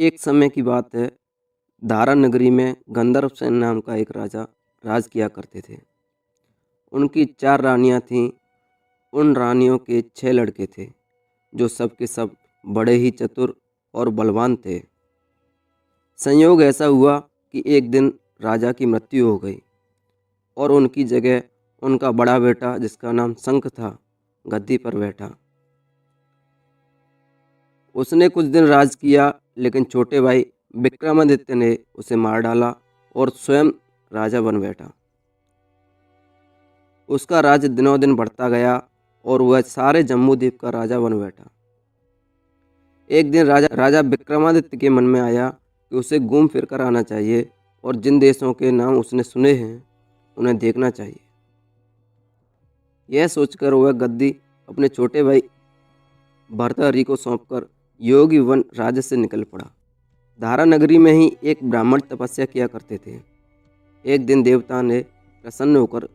एक समय की बात है। धारा नगरी में गंधर्व सेन नाम का एक राजा राज किया करते थे। उनकी 4 रानियां थीं। उन रानियों के 6 लड़के थे जो सब के सब बड़े ही चतुर और बलवान थे। संयोग ऐसा हुआ कि एक दिन राजा की मृत्यु हो गई और उनकी जगह उनका बड़ा बेटा, जिसका नाम शंख था, गद्दी पर बैठा। उसने कुछ दिन राज किया, लेकिन छोटे भाई विक्रमादित्य ने उसे मार डाला और स्वयं राजा बन बैठा। उसका राज्य दिनों दिन बढ़ता गया और वह सारे जम्मू द्वीप का राजा बन बैठा। एक दिन राजा विक्रमादित्य के मन में आया कि उसे घूम फिर कर आना चाहिए और जिन देशों के नाम उसने सुने हैं उन्हें देखना चाहिए। यह सोचकर वह गद्दी अपने छोटे भाई भर्तृहरि को सौंपकर योगी वन राज्य से निकल पड़ा। धारा नगरी में ही एक ब्राह्मण तपस्या किया करते थे। एक दिन देवता ने प्रसन्न होकर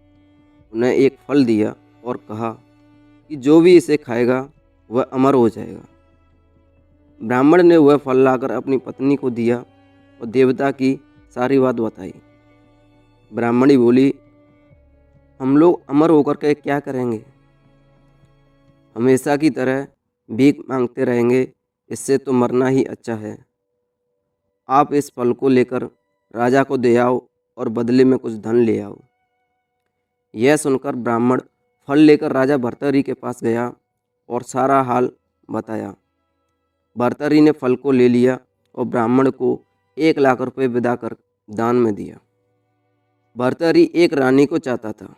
उन्हें एक फल दिया और कहा कि जो भी इसे खाएगा वह अमर हो जाएगा। ब्राह्मण ने वह फल लाकर अपनी पत्नी को दिया और देवता की सारी बात बताई। ब्राह्मणी बोली, हम लोग अमर होकर के क्या करेंगे? हमेशा की तरह भीख मांगते रहेंगे, इससे तो मरना ही अच्छा है। आप इस फल को लेकर राजा को दे आओ और बदले में कुछ धन ले आओ। यह सुनकर ब्राह्मण फल लेकर राजा भर्तृहरि के पास गया और सारा हाल बताया। भर्तृहरि ने फल को ले लिया और ब्राह्मण को 1 लाख रुपए विदा कर दान में दिया। भर्तृहरि एक रानी को चाहता था।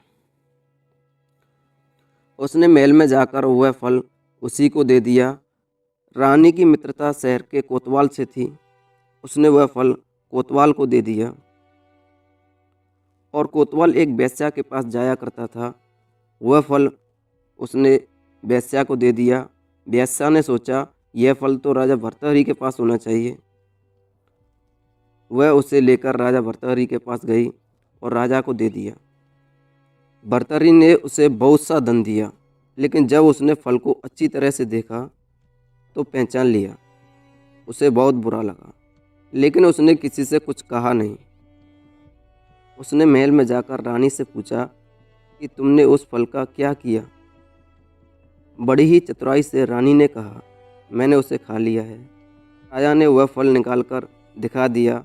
उसने महल में जाकर वह फल उसी को दे दिया। रानी की मित्रता शहर के कोतवाल से थी। उसने वह फल कोतवाल को दे दिया और कोतवाल एक वेश्या के पास जाया करता था। वह फल उसने वेश्या को दे दिया। वेश्या ने सोचा, यह फल तो राजा भर्तृहरि के पास होना चाहिए। वह उसे लेकर राजा भर्तृहरि के पास गई और राजा को दे दिया। भर्तृहरि ने उसे बहुत सा धन दिया, लेकिन जब उसने फल को अच्छी तरह से देखा तो पहचान लिया। उसे बहुत बुरा लगा, लेकिन उसने किसी से कुछ कहा नहीं। उसने महल में जाकर रानी से पूछा कि तुमने उस फल का क्या किया? बड़ी ही चतुराई से रानी ने कहा, मैंने उसे खा लिया है। राजा ने वह फल निकालकर दिखा दिया।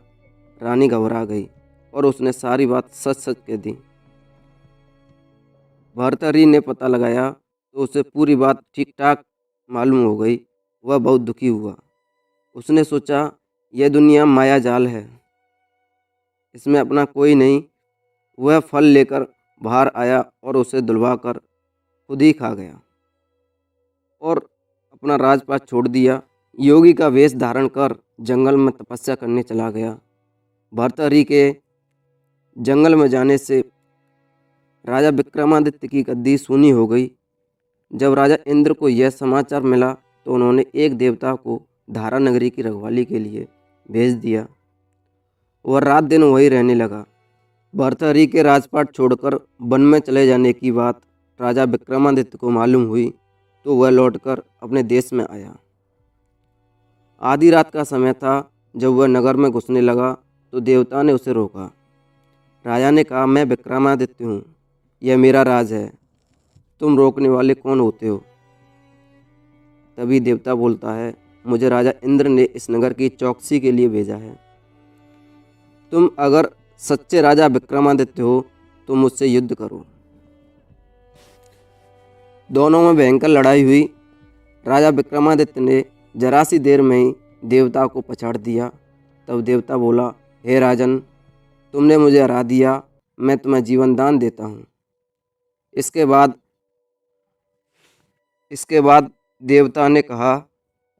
रानी घबरा गई और उसने सारी बात सच सच कह दी। भर्तृहरि ने पता लगाया तो उसे पूरी बात ठीक ठाक मालूम हो गई। वह बहुत दुखी हुआ। उसने सोचा, यह दुनिया माया जाल है, इसमें अपना कोई नहीं। वह फल लेकर बाहर आया और उसे दुलवा कर खुद ही खा गया और अपना राजपाट छोड़ दिया। योगी का वेश धारण कर जंगल में तपस्या करने चला गया। भर्तृहरि के जंगल में जाने से राजा विक्रमादित्य की गद्दी सूनी हो गई। जब राजा इंद्र को यह समाचार मिला तो उन्होंने एक देवता को धारा नगरी की रखवाली के लिए भेज दिया। वह रात दिन वहीं रहने लगा। भर्तृहरि के राजपाट छोड़कर वन में चले जाने की बात राजा विक्रमादित्य को मालूम हुई तो वह लौटकर अपने देश में आया। आधी रात का समय था। जब वह नगर में घुसने लगा तो देवता ने उसे रोका। राजा ने कहा, मैं विक्रमादित्य हूँ, यह मेरा राज है, तुम रोकने वाले कौन होते हो? तभी देवता बोलता है, मुझे राजा इंद्र ने इस नगर की चौकसी के लिए भेजा है। तुम अगर सच्चे राजा विक्रमादित्य हो तो मुझसे युद्ध करो। दोनों में भयंकर लड़ाई हुई। राजा विक्रमादित्य ने जरा सी देर में ही देवता को पछाड़ दिया। तब देवता बोला, हे राजन, तुमने मुझे हरा दिया, मैं तुम्हें जीवन दान देता हूँ। इसके बाद देवता ने कहा,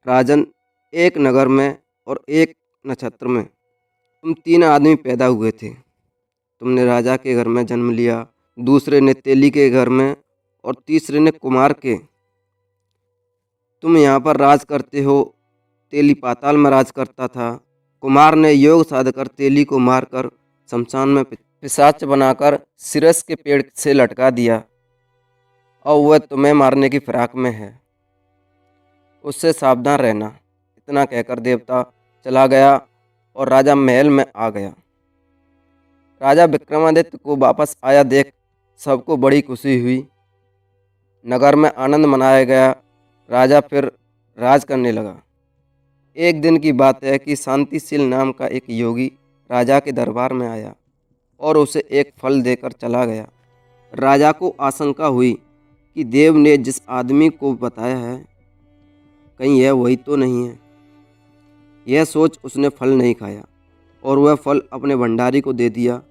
राजन, एक नगर में और एक नक्षत्र में तुम 3 आदमी पैदा हुए थे। तुमने राजा के घर में जन्म लिया, दूसरे ने तेली के घर में और तीसरे ने कुमार के। तुम यहाँ पर राज करते हो। तेली पाताल में राज करता था। कुमार ने योग साधकर तेली को मारकर शमशान में पिशाच बनाकर सिरस के पेड़ से लटका दिया और वह तुम्हें मारने की फिराक में है। उससे सावधान रहना। इतना कहकर देवता चला गया और राजा महल में आ गया। राजा विक्रमादित्य को वापस आया देख सबको बड़ी खुशी हुई। नगर में आनंद मनाया गया। राजा फिर राज करने लगा। एक दिन की बात है कि शांतिशील नाम का एक योगी राजा के दरबार में आया और उसे एक फल देकर चला गया। राजा को आशंका हुई कि देव ने जिस आदमी को बताया है कहीं यह वही तो नहीं है। यह सोच उसने फल नहीं खाया और वह फल अपने भंडारी को दे दिया।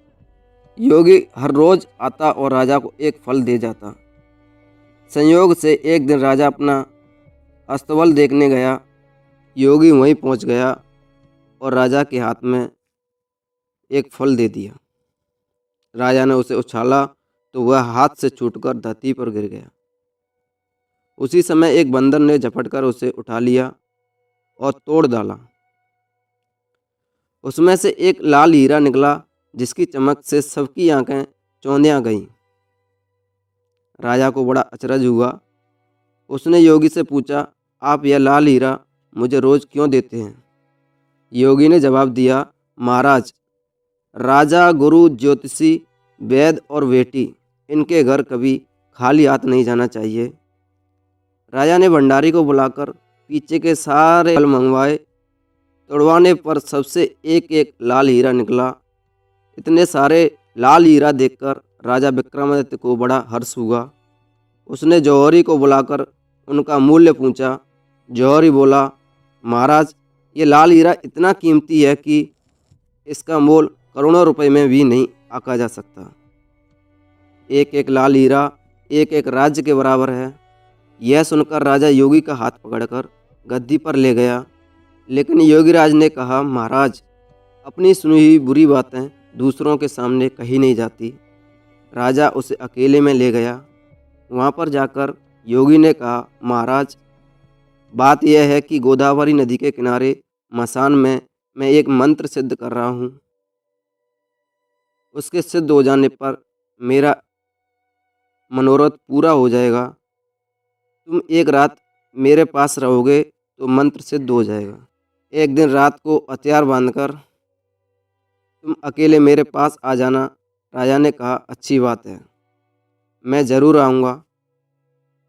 योगी हर रोज आता और राजा को एक फल दे जाता। संयोग से एक दिन राजा अपना अस्तबल देखने गया। योगी वहीं पहुंच गया और राजा के हाथ में एक फल दे दिया। राजा ने उसे उछाला तो वह हाथ से छूटकर धरती पर गिर गया। उसी समय एक बंदर ने झपटकर उसे उठा लिया और तोड़ डाला। उसमें से एक लाल हीरा निकला जिसकी चमक से सबकी आंखें चौंधिया गईं। राजा को बड़ा अचरज हुआ। उसने योगी से पूछा, आप यह लाल हीरा मुझे रोज क्यों देते हैं? योगी ने जवाब दिया, महाराज, राजा, गुरु, ज्योतिषी, वैद्य और बेटी, इनके घर कभी खाली हाथ नहीं जाना चाहिए। राजा ने भंडारी को बुलाकर पीछे के सारे फल मंगवाए। तोड़वाने पर सबसे एक एक लाल हीरा निकला। इतने सारे लाल हीरा देखकर राजा विक्रमादित्य को बड़ा हर्ष हुआ। उसने जौहरी को बुलाकर उनका मूल्य पूछा। जौहरी बोला, महाराज, ये लाल हीरा इतना कीमती है कि इसका मोल करोड़ों रुपए में भी नहीं आंका जा सकता। एक एक लाल हीरा एक एक राज्य के बराबर है। यह सुनकर राजा योगी का हाथ पकड़कर गद्दी पर ले गया। लेकिन योगीराज ने कहा, महाराज, अपनी सुनी हुई बुरी बातें दूसरों के सामने कही नहीं जाती। राजा उसे अकेले में ले गया। वहाँ पर जाकर योगी ने कहा, महाराज, बात यह है कि गोदावरी नदी के किनारे मसान में मैं एक मंत्र सिद्ध कर रहा हूँ। उसके सिद्ध हो जाने पर मेरा मनोरथ पूरा हो जाएगा। तुम एक रात मेरे पास रहोगे तो मंत्र सिद्ध हो जाएगा। एक दिन रात को हथियार बांधकर तुम अकेले मेरे पास आ जाना। राजा ने कहा, अच्छी बात है, मैं ज़रूर आऊँगा।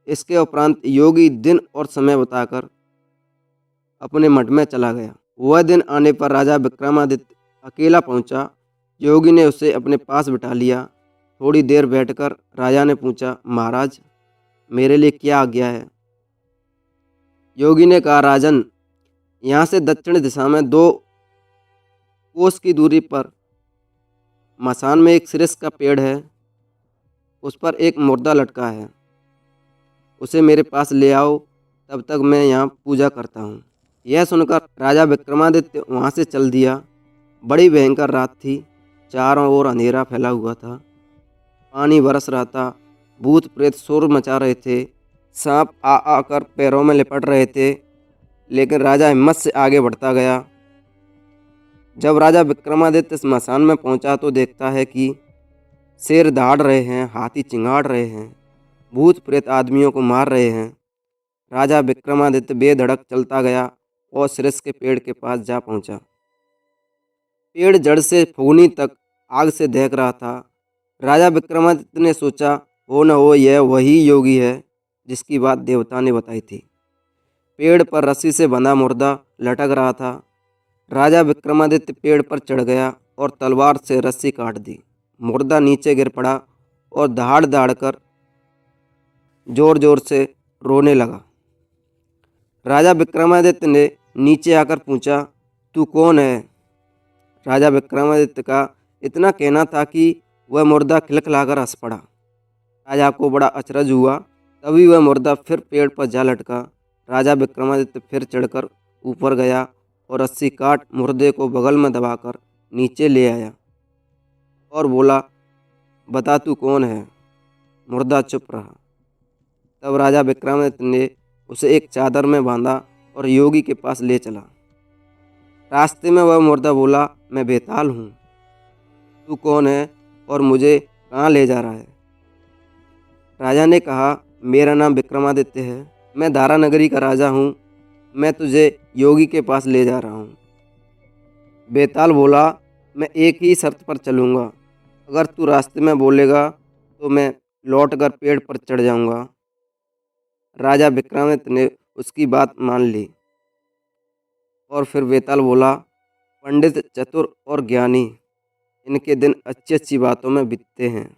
इसके उपरांत योगी दिन और समय बताकर अपने मठ में चला गया। वह दिन आने पर राजा विक्रमादित्य अकेला पहुंचा। योगी ने उसे अपने पास बिठा लिया। थोड़ी देर बैठकर राजा ने पूछा, महाराज, मेरे लिए क्या आज्ञा है? योगी ने कहा, राजन, यहाँ से दक्षिण दिशा में 2 कोस की दूरी पर मसान में एक सिरिस का पेड़ है। उस पर एक मुर्दा लटका है। उसे मेरे पास ले आओ, तब तक मैं यहाँ पूजा करता हूँ। यह सुनकर राजा विक्रमादित्य वहाँ से चल दिया। बड़ी भयंकर रात थी। चारों ओर अंधेरा फैला हुआ था। पानी बरस रहा था। भूत प्रेत शोर मचा रहे थे। सांप आ आकर पैरों में लिपट रहे थे। लेकिन राजा हिम्मत से आगे बढ़ता गया। जब राजा विक्रमादित्य स्मशान में पहुंचा तो देखता है कि शेर दहाड़ रहे हैं, हाथी चिंगाड़ रहे हैं, भूत प्रेत आदमियों को मार रहे हैं। राजा विक्रमादित्य बेधड़क चलता गया और सिरस के पेड़ के पास जा पहुंचा। पेड़ जड़ से फूनी तक आग से दहक रहा था। राजा विक्रमादित्य ने सोचा, हो न हो यह वही योगी है जिसकी बात देवता ने बताई थी। पेड़ पर रस्सी से बंधा मुर्दा लटक रहा था। राजा विक्रमादित्य पेड़ पर चढ़ गया और तलवार से रस्सी काट दी। मुर्दा नीचे गिर पड़ा और दहाड़ दहाड़ कर जोर जोर से रोने लगा। राजा विक्रमादित्य ने नीचे आकर पूछा, तू कौन है? राजा विक्रमादित्य का इतना कहना था कि वह मुर्दा खिलखिलाकर हंस पड़ा। राजा को बड़ा अचरज हुआ। तभी वह मुर्दा फिर पेड़ पर जा लटका। राजा विक्रमादित्य फिर चढ़कर ऊपर गया और रस्सी काट मुर्दे को बगल में दबाकर नीचे ले आया और बोला, बता तू कौन है? मुर्दा चुप रहा। तब राजा विक्रमादित्य ने उसे एक चादर में बांधा और योगी के पास ले चला। रास्ते में वह मुर्दा बोला, मैं बेताल हूँ। तू कौन है और मुझे कहाँ ले जा रहा है? राजा ने कहा, मेरा नाम विक्रमादित्य है। मैं दारा नगरी का राजा हूँ। मैं तुझे योगी के पास ले जा रहा हूँ। बेताल बोला, मैं एक ही शर्त पर चलूँगा। अगर तू रास्ते में बोलेगा तो मैं लौट कर पेड़ पर चढ़ जाऊँगा। राजा विक्रमादित्य ने उसकी बात मान ली और फिर बेताल बोला, पंडित, चतुर और ज्ञानी, इनके दिन अच्छी अच्छी बातों में बीतते हैं,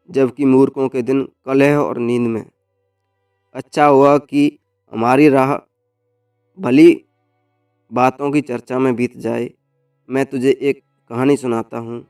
जबकि मूर्खों के दिन कलह और नींद में। अच्छा हुआ कि हमारी राह भली बातों की चर्चा में बीत जाए। मैं तुझे एक कहानी सुनाता हूँ।